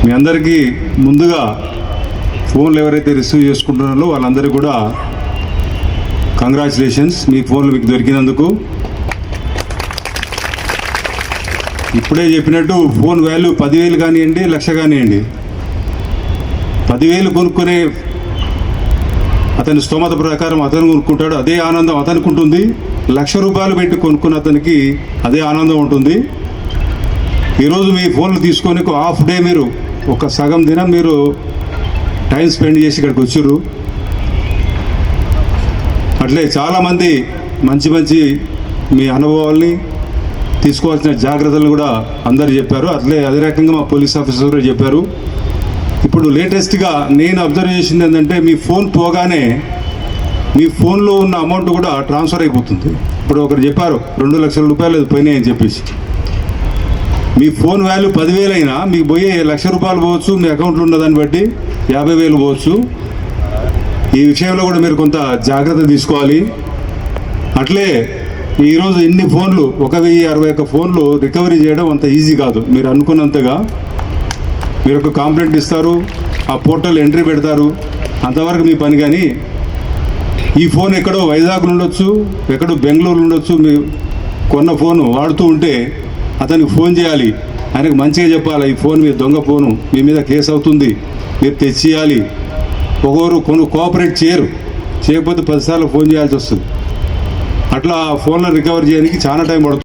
మీ అందరికీ ముందుగా ఫోన్లు ఎవరైతే రిసీవ్ చేసుకుంటున్నారో వాళ్ళందరికీ కూడా కంగ్రాచులేషన్స్, మీ ఫోన్లు మీకు దొరికినందుకు. ఇప్పుడే చెప్పినట్టు ఫోన్ వాల్యూ 10,000 కానివ్వండి, 1,00,000 కానివ్వండి, 10,000 కొనుక్కునే అతని స్తోమత ప్రకారం అతను కొనుక్కుంటాడు, అదే ఆనందం అతనికి ఉంటుంది. 1,00,000 రూపాయలు పెట్టి కొనుక్కున్న అతనికి అదే ఆనందం ఉంటుంది. ఈరోజు మీ ఫోన్లు తీసుకొని ఒక హాఫ్ డే, మీరు ఒక సగం దినం మీరు టైం స్పెండ్ చేసి ఇక్కడికి వచ్చారు. అట్లే చాలామంది మంచి మంచి మీ అనుభవాల్ని, తీసుకోవాల్సిన జాగ్రత్తలు కూడా అందరు చెప్పారు. అదే రకంగా మా పోలీస్ ఆఫీసర్ కూడా చెప్పారు. ఇప్పుడు లేటెస్ట్గా నేను అబ్జర్వ్ చేసింది ఏంటంటే, మీ ఫోన్ పోగానే మీ ఫోన్లో ఉన్న అమౌంట్ కూడా ట్రాన్స్ఫర్ అయిపోతుంది. ఇప్పుడు ఒకరు చెప్పారు 2,00,000 రూపాయలు పోయినాయని చెప్పేసి. మీ ఫోన్ వాల్యూ 10,000 అయినా మీకు పోయే 1,00,000 రూపాయలు పోవచ్చు, మీ అకౌంట్లో ఉన్నదాన్ని బట్టి 50,000 పోవచ్చు. ఈ విషయంలో కూడా మీరు కొంత జాగ్రత్త తీసుకోవాలి. అట్లే ఈరోజు ఇన్ని ఫోన్లు 1,061 ఫోన్లు రికవరీ చేయడం అంత ఈజీ కాదు. మీరు అనుకున్నంతగా మీరు ఒక కంప్లైంట్ ఇస్తారు, ఆ పోర్టల్ ఎంట్రీ పెడతారు, అంతవరకు మీ పని. కానీ ఈ ఫోన్ ఎక్కడో వైజాగ్ ఉండొచ్చు, ఎక్కడో బెంగళూరు ఉండొచ్చు. మీరు కొన్న ఫోను వాడుతూ ఉంటే అతనికి ఫోన్ చేయాలి, ఆయనకు మంచిగా చెప్పాలి, ఈ ఫోన్ మీ దొంగ ఫోను, మీ మీద కేసు అవుతుంది, మీరు తెచ్చియాలి. ఒకరు కోఆపరేట్ చేయకపోతే 10 సార్లు ఫోన్ చేయాల్సి వస్తుంది. అట్లా ఫోన్లను రికవర్ చేయడానికి చాలా టైం పడుతుంది.